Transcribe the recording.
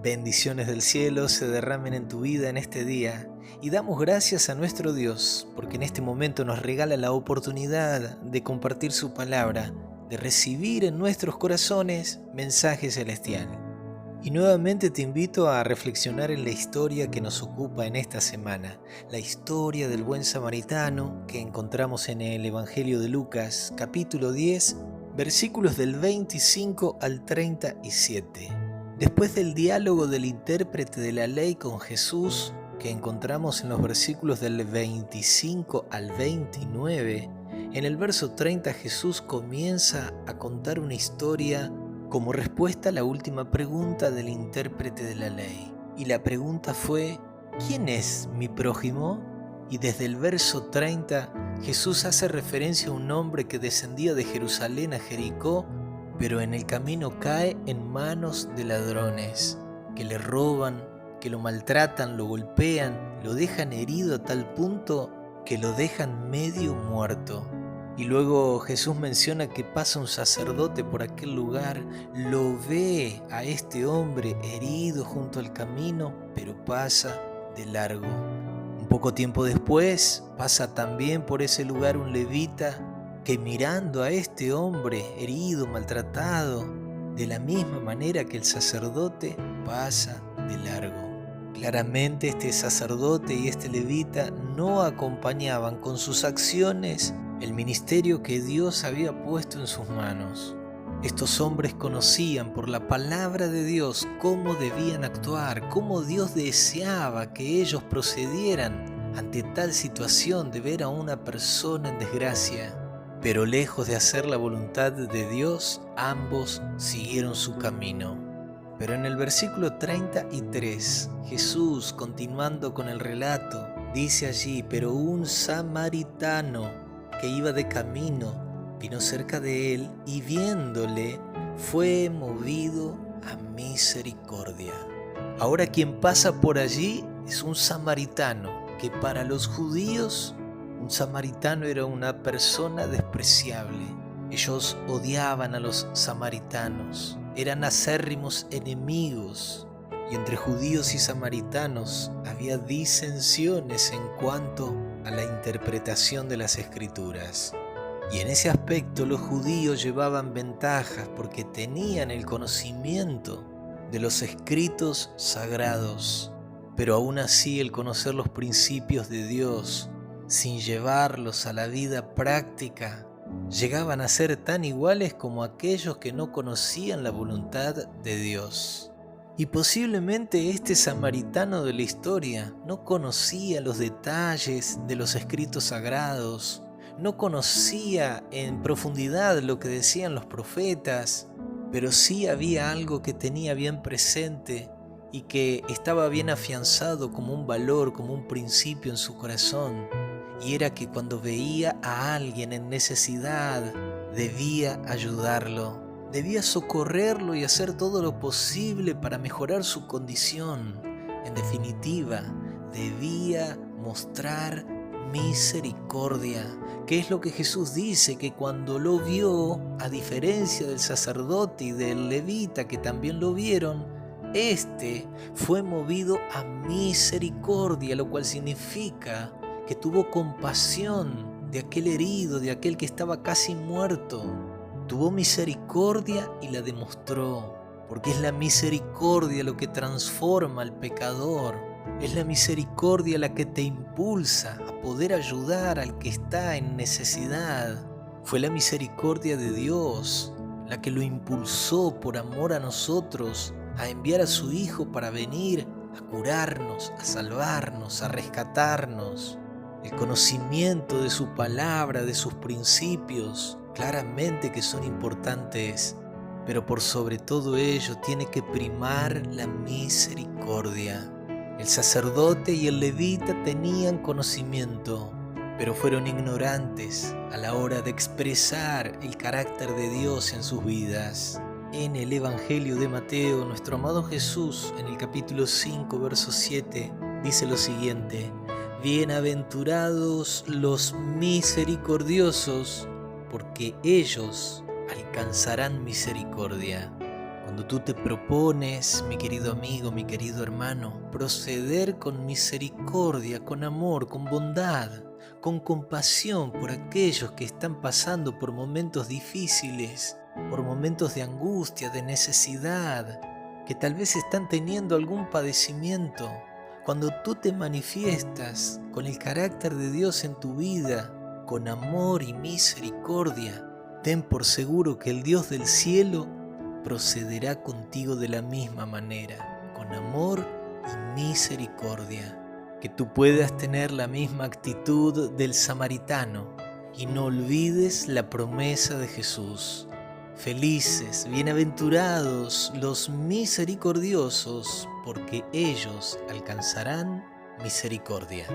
bendiciones del cielo se derramen en tu vida en este día y damos gracias a nuestro Dios porque en este momento nos regala la oportunidad de compartir su palabra, de recibir en nuestros corazones mensaje celestial. Y nuevamente te invito a reflexionar en la historia que nos ocupa en esta semana, la historia del buen samaritano que encontramos en el Evangelio de Lucas, capítulo 10, versículos del 25 al 37. Después del diálogo del intérprete de la ley con Jesús, que encontramos en los versículos del 25 al 29, en el verso 30 Jesús comienza a contar una historia como respuesta a la última pregunta del intérprete de la ley. Y la pregunta fue, ¿quién es mi prójimo? Y desde el verso 30 Jesús hace referencia a un hombre que descendía de Jerusalén a Jericó, pero en el camino cae en manos de ladrones, que le roban, que lo maltratan, lo golpean, lo dejan herido a tal punto que lo dejan medio muerto. Y luego Jesús menciona que pasa un sacerdote por aquel lugar, lo ve a este hombre herido junto al camino, pero pasa de largo. Un poco tiempo después pasa también por ese lugar un levita que mirando a este hombre herido, maltratado, de la misma manera que el sacerdote, pasa de largo. Claramente este sacerdote y este levita no acompañaban con sus acciones el ministerio que Dios había puesto en sus manos. Estos hombres conocían por la palabra de Dios cómo debían actuar, cómo Dios deseaba que ellos procedieran ante tal situación de ver a una persona en desgracia. Pero lejos de hacer la voluntad de Dios, ambos siguieron su camino. Pero en el versículo 33, Jesús, continuando con el relato, dice allí, pero un samaritano que iba de camino, vino cerca de él y viéndole, fue movido a misericordia. Ahora quien pasa por allí es un samaritano, que para los judíos un samaritano era una persona despreciable. Ellos odiaban a los samaritanos, eran acérrimos enemigos, y entre judíos y samaritanos había disensiones en cuanto a la interpretación de las escrituras. Y en ese aspecto los judíos llevaban ventajas porque tenían el conocimiento de los escritos sagrados, pero aún así el conocer los principios de Dios sin llevarlos a la vida práctica, llegaban a ser tan iguales como aquellos que no conocían la voluntad de Dios. Y posiblemente este samaritano de la historia no conocía los detalles de los escritos sagrados, no conocía en profundidad lo que decían los profetas, pero sí había algo que tenía bien presente y que estaba bien afianzado como un valor, como un principio en su corazón. Y era que cuando veía a alguien en necesidad, debía ayudarlo, debía socorrerlo y hacer todo lo posible para mejorar su condición. En definitiva, debía mostrar misericordia, que es lo que Jesús dice, que cuando lo vio, a diferencia del sacerdote y del levita que también lo vieron, este fue movido a misericordia, lo cual significa que tuvo compasión de aquel herido, de aquel que estaba casi muerto. Tuvo misericordia y la demostró, porque es la misericordia lo que transforma al pecador. Es la misericordia la que te impulsa a poder ayudar al que está en necesidad. Fue la misericordia de Dios la que lo impulsó por amor a nosotros a enviar a su Hijo para venir a curarnos, a salvarnos, a rescatarnos. El conocimiento de su palabra, de sus principios, claramente que son importantes, pero por sobre todo ello tiene que primar la misericordia. El sacerdote y el levita tenían conocimiento, pero fueron ignorantes a la hora de expresar el carácter de Dios en sus vidas. En el Evangelio de Mateo, nuestro amado Jesús, en el capítulo 5, verso 7, dice lo siguiente: bienaventurados los misericordiosos, porque ellos alcanzarán misericordia. Cuando tú te propones, mi querido amigo, mi querido hermano, proceder con misericordia, con amor, con bondad, con compasión por aquellos que están pasando por momentos difíciles, por momentos de angustia, de necesidad, que tal vez están teniendo algún padecimiento. Cuando tú te manifiestas con el carácter de Dios en tu vida, con amor y misericordia, ten por seguro que el Dios del cielo procederá contigo de la misma manera, con amor y misericordia. Que tú puedas tener la misma actitud del samaritano y no olvides la promesa de Jesús. Felices, bienaventurados los misericordiosos, porque ellos alcanzarán misericordia.